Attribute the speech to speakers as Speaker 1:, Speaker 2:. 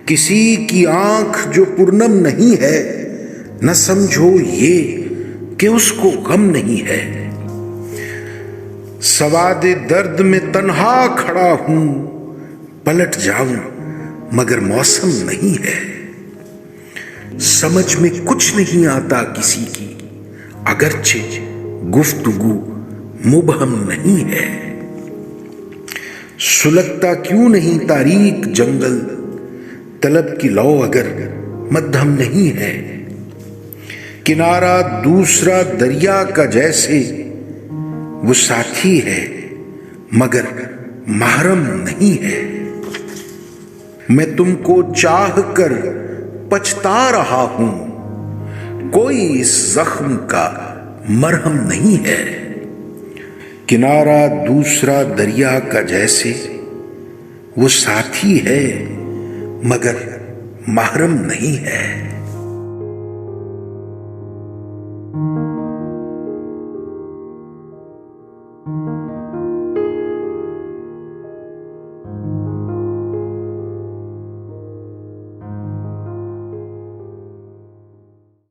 Speaker 1: किसी की आंख जो पूर्णम नहीं है, न समझो ये कि उसको गम नहीं है। सवादे दर्द में तन्हा खड़ा हूं, पलट जाऊं मगर मौसम नहीं है। समझ में कुछ नहीं आता किसी की, अगरचे गुफ्तगू मुबहम नहीं है। सुलगता क्यों नहीं तारीक जंगल, तलब की लौ अगर मध्यम नहीं है। किनारा दूसरा दरिया का जैसे वो साथी है मगर महरम नहीं है। मैं तुमको चाह कर पछता रहा हूं, कोई इस जख्म का मरहम नहीं है। किनारा दूसरा दरिया का जैसे वो साथी है मगर महरम नहीं है।